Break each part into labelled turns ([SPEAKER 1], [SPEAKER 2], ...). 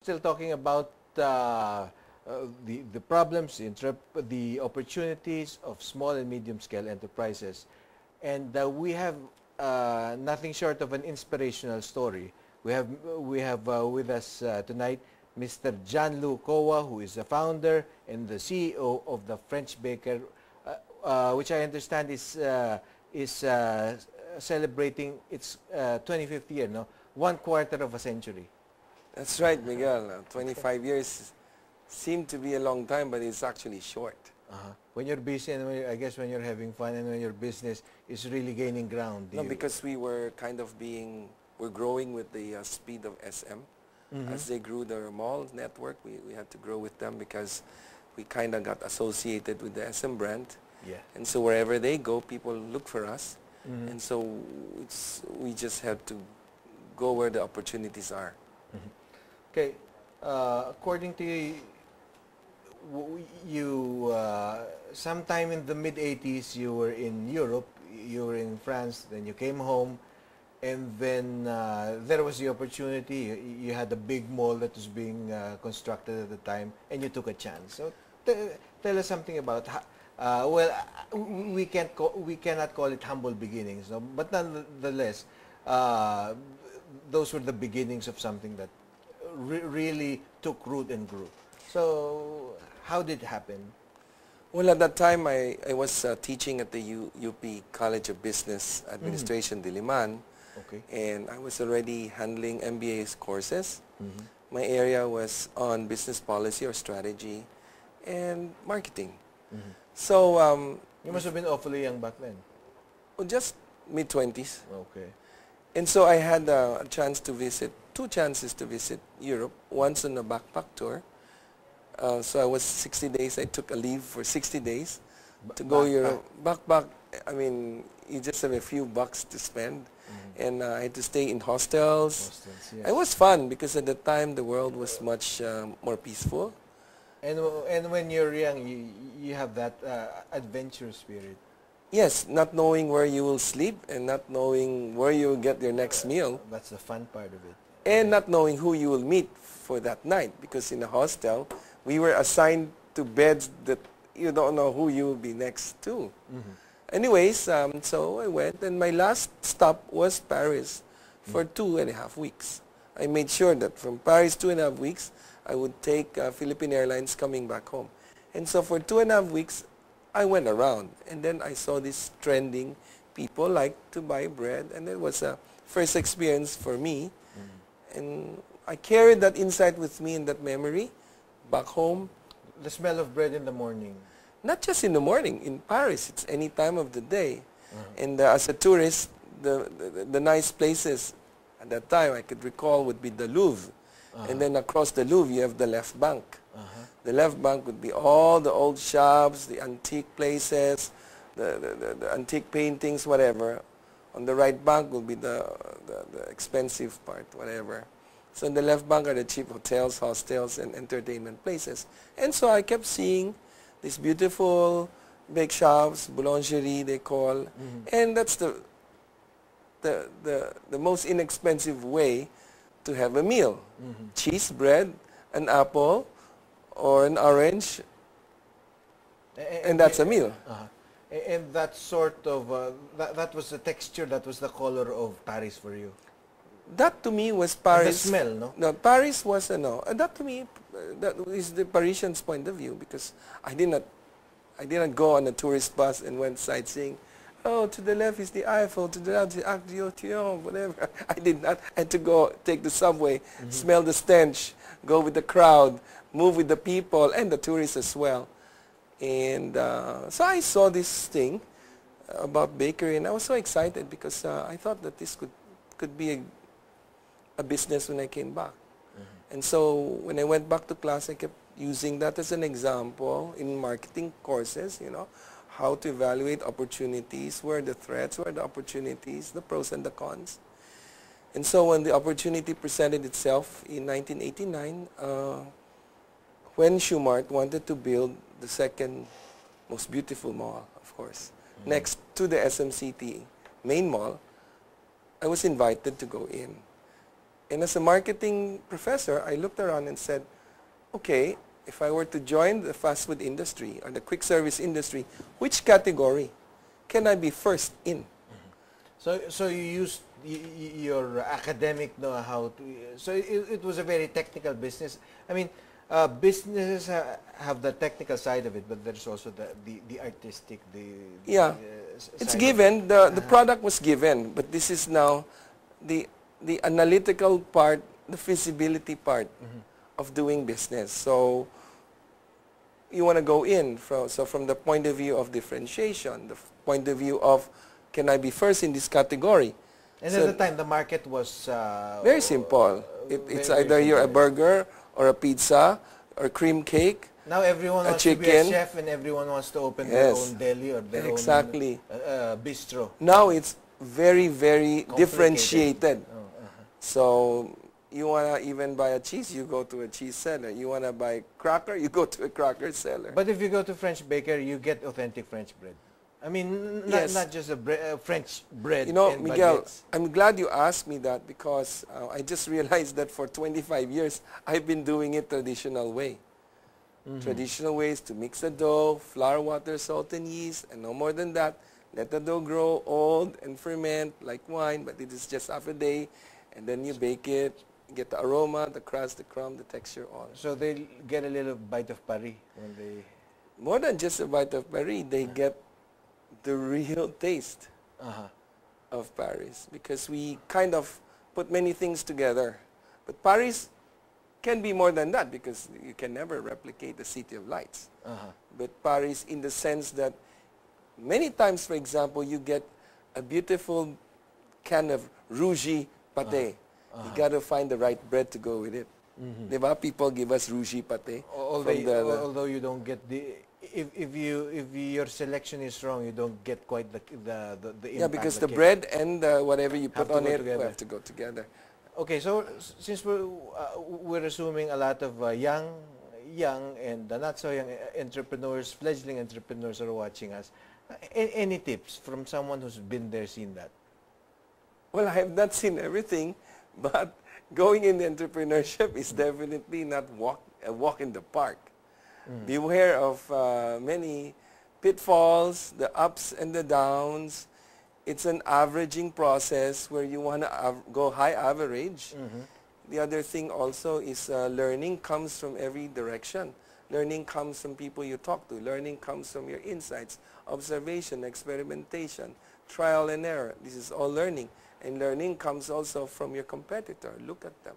[SPEAKER 1] still talking about the problems, the opportunities of small and medium scale enterprises. And we have nothing short of an inspirational story. We have with us tonight Mr. Johnlu Koa, who is the founder and the CEO of the French Baker, which I understand is celebrating its 25th year, no? 1/4 of a century.
[SPEAKER 2] That's right, Miguel. 25 years seem to be a long time, but it's actually short.
[SPEAKER 1] When you're busy and I guess when you're having fun and when your business is really gaining ground.
[SPEAKER 2] No, because we were kind of we're growing with the speed of SM. As they grew their mall network, we had to grow with them because we kind of got associated with the SM brand.
[SPEAKER 1] Yeah.
[SPEAKER 2] And so wherever they go, people look for us. And so we just have to go where the opportunities are.
[SPEAKER 1] Okay. According to you, sometime in the mid-80s, you were in Europe, you were in France, then you came home, and then there was the opportunity. You had a big mall that was being constructed at the time, and you took a chance. So tell us something about well, we cannot call it humble beginnings, no? But nonetheless, those were the beginnings of something that really took root and grew. So how did it happen?
[SPEAKER 2] Well, at that time, I was teaching at the UP College of Business Administration, Diliman.
[SPEAKER 1] Okay.
[SPEAKER 2] And I was already handling MBA's courses. My area was on business policy or strategy and marketing. So
[SPEAKER 1] you must have been awfully young back then.
[SPEAKER 2] Well, just mid-20s.
[SPEAKER 1] Okay.
[SPEAKER 2] And so I had a chance to visit, 2 chances to visit Europe, once on a backpack tour. So I was 60 days, I took a leave for 60 days to go Europe. Backpack, I mean, you just have a few bucks to spend. And I had to stay in hostels.
[SPEAKER 1] Yes.
[SPEAKER 2] It was fun because at the time the world was much more peaceful.
[SPEAKER 1] And when you're young, you have that adventure spirit.
[SPEAKER 2] Yes, not knowing where you will sleep and not knowing where you will get your next meal.
[SPEAKER 1] That's the fun part of it.
[SPEAKER 2] And not knowing who you will meet for that night, because in a hostel, we were assigned to beds that you don't know who you will be next to. Anyways, so I went, and my last stop was Paris for 2.5 weeks. I made sure that from Paris 2.5 weeks, I would take Philippine Airlines coming back home. And so for 2.5 weeks, I went around, and then I saw this trending people like to buy bread, and it was a first experience for me. And I carried that insight with me and that memory back home.
[SPEAKER 1] The smell of bread in the morning.
[SPEAKER 2] Not just in the morning. In Paris, it's any time of the day. And as a tourist, the nice places at that time I could recall would be the Louvre. And then across the Louvre, you have the left bank. The left bank would be all the old shops, the antique places, the antique paintings, whatever. On the right bank will be the expensive part, whatever. So in the left bank are the cheap hotels, hostels, and entertainment places. And so I kept seeing these beautiful bake shops, boulangerie they call, and that's the most inexpensive way to have a meal. Cheese, bread, an apple, or an orange, and that's a meal.
[SPEAKER 1] And that sort of, that was the texture, that was the color of Paris for you?
[SPEAKER 2] That to me was Paris.
[SPEAKER 1] The smell, no?
[SPEAKER 2] No, Paris was, that to me, that is the Parisian's point of view, because I did not go on a tourist bus and went sightseeing. Oh, to the left is the Eiffel, to the left is the Arc de Triomphe, whatever. I did not. I had to go take the subway, smell the stench, go with the crowd, move with the people and the tourists as well. And so I saw this thing about bakery, and I was so excited because I thought that this could be a business when I came back. And so when I went back to class, I kept using that as an example in marketing courses, how to evaluate opportunities, where are the threats, where are the opportunities, the pros and the cons. And so when the opportunity presented itself in 1989, when Schumart wanted to build the second most beautiful mall, of course, next to the SMCT main mall, I was invited to go in. And as a marketing professor, I looked around and said, okay, if I were to join the fast food industry or the quick service industry, which category can I be first in?
[SPEAKER 1] So you used your academic know-how to. So it was a very technical business. I mean, businesses have the technical side of it, but there's also the artistic,
[SPEAKER 2] Yeah, it's
[SPEAKER 1] side
[SPEAKER 2] given. The product was given, but this is now the analytical part, the feasibility part of doing business. So you want to go in from the point of view of differentiation, the point of view of can I be first in this category?
[SPEAKER 1] And
[SPEAKER 2] so
[SPEAKER 1] at the time, the market was
[SPEAKER 2] very simple. It's
[SPEAKER 1] very
[SPEAKER 2] either you're a
[SPEAKER 1] simple.
[SPEAKER 2] burger or a pizza or cream cake.
[SPEAKER 1] Now everyone
[SPEAKER 2] a
[SPEAKER 1] wants to be a
[SPEAKER 2] chicken.
[SPEAKER 1] chef, and everyone wants to open their
[SPEAKER 2] Yes.
[SPEAKER 1] own deli or their
[SPEAKER 2] Exactly.
[SPEAKER 1] own bistro.
[SPEAKER 2] Now it's very, very
[SPEAKER 1] Complicated.
[SPEAKER 2] differentiated.
[SPEAKER 1] Oh,
[SPEAKER 2] So you want to even buy a cheese, you go to a cheese seller. You want to buy cracker, you go to a cracker seller.
[SPEAKER 1] But if you go to French baker, you get authentic French bread. I mean,
[SPEAKER 2] Yes.
[SPEAKER 1] not just a French bread.
[SPEAKER 2] You know,
[SPEAKER 1] and
[SPEAKER 2] Miguel,
[SPEAKER 1] baguettes.
[SPEAKER 2] I'm glad you asked me that because I just realized that for 25 years, I've been doing it traditional way. Traditional ways to mix the dough, flour, water, salt, and yeast, and no more than that. Let the dough grow old and ferment like wine, but it is just half a day, and then you bake it, get the aroma, the crust, the crumb, the texture, all.
[SPEAKER 1] So they get a little bite of Paris when they.
[SPEAKER 2] More than just a bite of Paris, they get the real taste of Paris because we kind of put many things together. But Paris can be more than that because you can never replicate the City of Lights. But Paris in the sense that many times, for example, you get a beautiful kind of rougi pate. You got to find the right bread to go with it. Diba? People give us rougi pate.
[SPEAKER 1] Although you don't get the. If your selection is wrong, you don't get quite the impact.
[SPEAKER 2] Yeah, because the
[SPEAKER 1] cake.
[SPEAKER 2] bread and whatever you put
[SPEAKER 1] Have to
[SPEAKER 2] on
[SPEAKER 1] go
[SPEAKER 2] it
[SPEAKER 1] together.
[SPEAKER 2] have to go together.
[SPEAKER 1] Okay, so since we're assuming a lot of young and not so young entrepreneurs, fledgling entrepreneurs are watching us, any tips from someone who's been there, seen that?
[SPEAKER 2] Well, I have not seen everything, but going in entrepreneurship is definitely not a walk in the park. Beware of many pitfalls, the ups and the downs. It's an averaging process where you want to go high average. The other thing also is learning comes from every direction. Learning comes from people you talk to. Learning comes from your insights, observation, experimentation, trial and error. This is all learning. And learning comes also from your competitor. Look at them,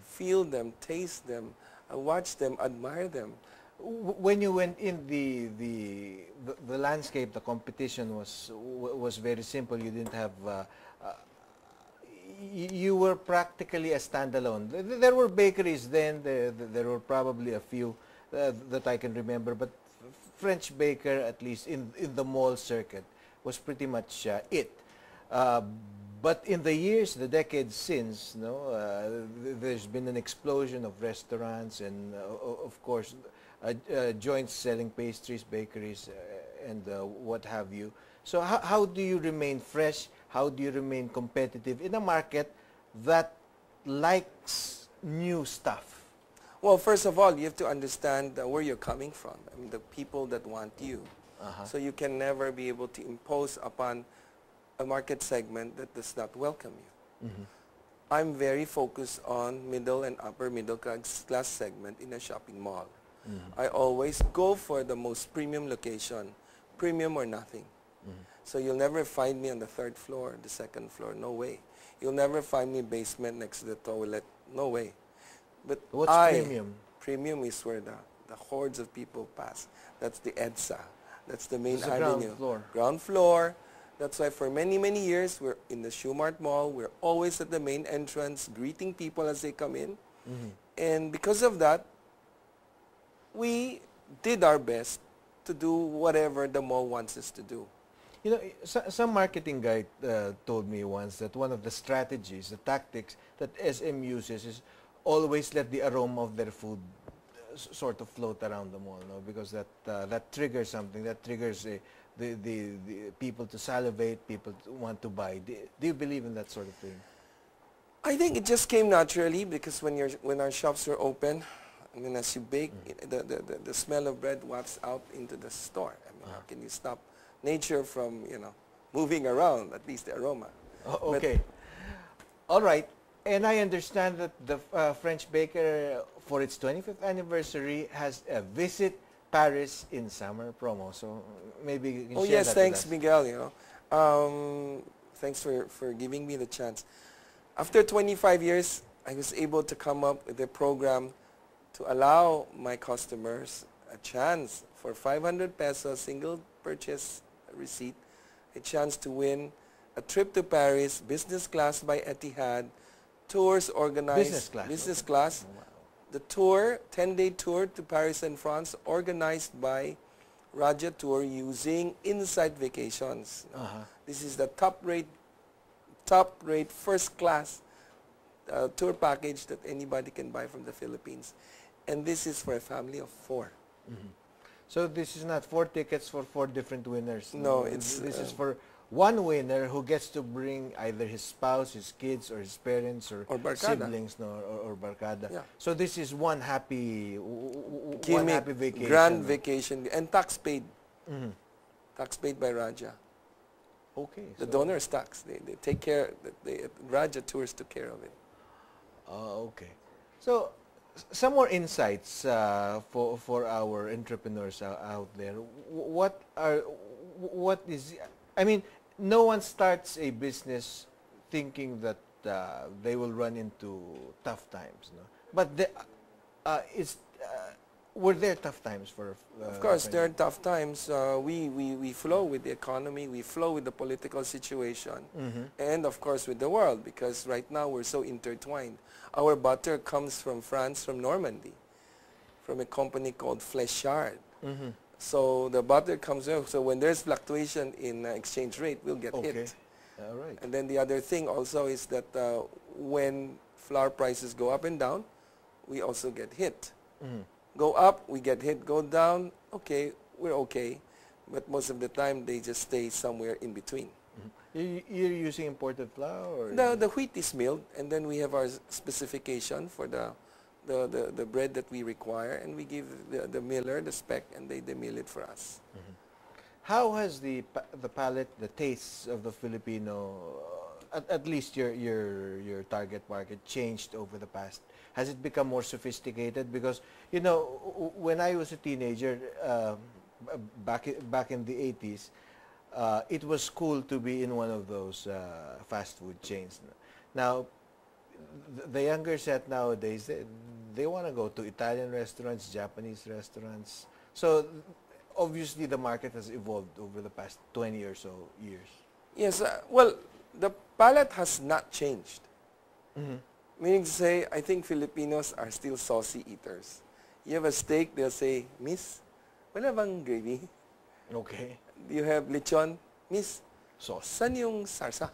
[SPEAKER 2] feel them, taste them, watch them, admire them.
[SPEAKER 1] When you went in, the landscape, the competition was very simple. You didn't have. You were practically a standalone. There were bakeries then. There were probably a few that I can remember, but French baker, at least in the mall circuit, was pretty much it. But in the years, the decades since, there's been an explosion of restaurants and, of course, joints selling pastries, bakeries, and what have you. So how do you remain fresh? How do you remain competitive in a market that likes new stuff?
[SPEAKER 2] Well, first of all, you have to understand where you're coming from. I mean, the people that want you. So you can never be able to impose upon a market segment that does not welcome you. I'm very focused on middle and upper middle class segment in a shopping mall. I always go for the most premium location, premium or nothing. So you'll never find me on the third floor, the second floor, no way. You'll never find me basement next to the toilet, no way. But
[SPEAKER 1] What's premium?
[SPEAKER 2] Premium is where the hordes of people pass. That's the EDSA. That's the main
[SPEAKER 1] It's the
[SPEAKER 2] avenue.
[SPEAKER 1] ground floor.
[SPEAKER 2] Ground floor. That's why for many, many years, we're in the Shoemart Mall. We're always at the main entrance, greeting people as they come in. And because of that, we did our best to do whatever the mall wants us to do.
[SPEAKER 1] You know, some marketing guy told me once that one of the strategies, the tactics that SM uses is always let the aroma of their food sort of float around the mall, no? Because that triggers something, that triggers the people to salivate, people to want to buy. Do you believe in that sort of thing?
[SPEAKER 2] I think it just came naturally because when our shops were open, and then as you bake, the smell of bread wafts out into the store. I mean, how can you stop nature from, moving around, at least the aroma?
[SPEAKER 1] Oh, okay. All right. And I understand that the French baker, for its 25th anniversary, has a Visit Paris in Summer promo. So maybe you can share that
[SPEAKER 2] thanks,
[SPEAKER 1] with us.
[SPEAKER 2] Miguel. Thanks for giving me the chance. After 25 years, I was able to come up with a program to allow my customers a chance for 500 pesos single purchase receipt, a chance to win a trip to Paris, business class by Etihad, tours organized, business class.
[SPEAKER 1] Oh, wow.
[SPEAKER 2] The tour, 10-day tour to Paris and France, organized by Raja Tour using Insight Vacations. This is the top-rate, first-class tour package that anybody can buy from the Philippines. And this is for a family of 4.
[SPEAKER 1] So this is not 4 tickets for 4 different winners.
[SPEAKER 2] No,
[SPEAKER 1] this is for one winner who gets to bring either his spouse, his kids, or his parents, or siblings, or barkada.
[SPEAKER 2] Yeah.
[SPEAKER 1] So this is one happy vacation.
[SPEAKER 2] Grand vacation, and tax paid. Tax paid by Raja.
[SPEAKER 1] Okay.
[SPEAKER 2] The donor's tax. They take care. Raja Tours took care of it.
[SPEAKER 1] Okay. So some more insights for our entrepreneurs out there. I mean, no one starts a business thinking that they will run into tough times, no? But were there tough times for?
[SPEAKER 2] Of course, there are tough times. We flow with the economy. We flow with the political situation, and of course with the world, because right now we're so intertwined. Our butter comes from France, from Normandy, from a company called Fléchard. So the butter comes out. So when there's fluctuation in exchange rate, we'll get hit.
[SPEAKER 1] All right.
[SPEAKER 2] And then the other thing also is that when flour prices go up and down, we also get hit. Go up, we get hit. Go down, okay, we're okay. But most of the time, they just stay somewhere in between.
[SPEAKER 1] You're using imported flour? Or
[SPEAKER 2] The wheat is milled, and then we have our specification for the bread that we require, and we give the miller the spec, and they mill it for us.
[SPEAKER 1] How has the palate, the tastes of the Filipino, at least your target market, changed over the past? Has it become more sophisticated? Because when I was a teenager, back in the 80s, it was cool to be in one of those fast food chains. Now, the younger set nowadays, they want to go to Italian restaurants, Japanese restaurants. So obviously the market has evolved over the past 20 or so years.
[SPEAKER 2] Yes, well, the palate has not changed. Meaning to say, I think Filipinos are still saucy eaters. You have a steak, they'll say, "Miss, wala bang gravy?"
[SPEAKER 1] Okay.
[SPEAKER 2] You have lechon, "Miss,
[SPEAKER 1] Sauce.
[SPEAKER 2] saan yung sarsa?"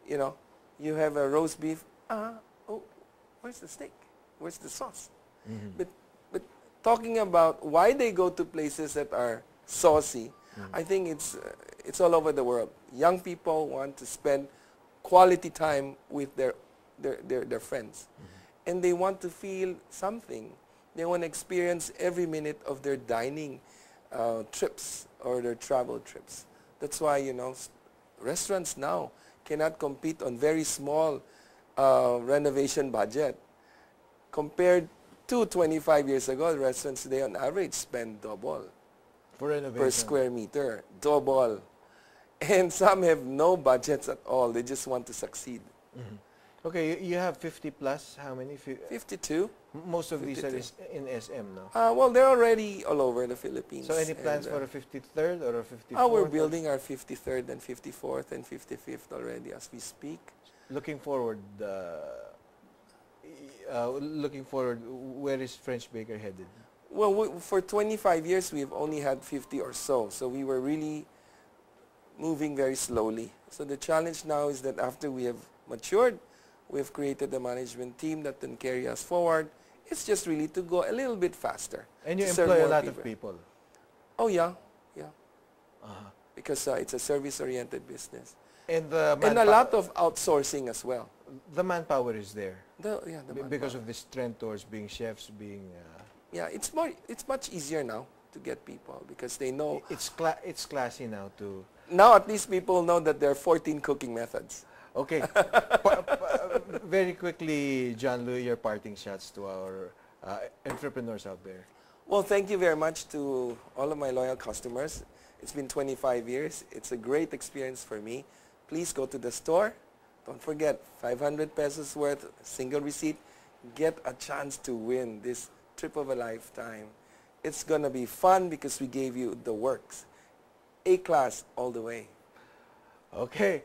[SPEAKER 2] You have a roast beef, where's the steak? Where's the sauce? But talking about why they go to places that are saucy, I think it's all over the world. Young people want to spend quality time with their friends. And they want to feel something. They want to experience every minute of their dining trips or their travel trips. That's why, restaurants now cannot compete on very small renovation budget. Compared to 25 years ago, restaurants today on average spend double
[SPEAKER 1] For renovation.
[SPEAKER 2] per square meter. Double. And some have no budgets at all. They just want to succeed.
[SPEAKER 1] Okay, you have 50 plus. How many?
[SPEAKER 2] 52.
[SPEAKER 1] Most of these are
[SPEAKER 2] 52.
[SPEAKER 1] in SM now.
[SPEAKER 2] Well, they're already all over the Philippines.
[SPEAKER 1] So any plans for a 53rd or a 54th?
[SPEAKER 2] We're building our 53rd and 54th and 55th already as we speak.
[SPEAKER 1] Looking forward, where is French Baker headed?
[SPEAKER 2] Well, for 25 years, we've only had 50 or so. So we were really moving very slowly. So the challenge now is that after we have matured, we've created a management team that can carry us forward. It's just really to go a little bit faster.
[SPEAKER 1] And you employ a lot of people.
[SPEAKER 2] Oh, yeah. Because it's a service-oriented business.
[SPEAKER 1] And the
[SPEAKER 2] And a lot of outsourcing as well.
[SPEAKER 1] the manpower is there
[SPEAKER 2] The
[SPEAKER 1] because
[SPEAKER 2] manpower.
[SPEAKER 1] of this trend towards being chefs, being
[SPEAKER 2] Yeah, it's much easier now to get people because they know.
[SPEAKER 1] it's classy now to.
[SPEAKER 2] Now at least people know that there are 14 cooking methods.
[SPEAKER 1] Okay, very quickly, Johnlu, your parting shots to our entrepreneurs out there.
[SPEAKER 2] Well, thank you very much to all of my loyal customers. It's been 25 years. It's a great experience for me. Please go to the store. Don't forget, 500 pesos worth, single receipt. Get a chance to win this trip of a lifetime. It's going to be fun because we gave you the works. A-class all the way.
[SPEAKER 1] Okay.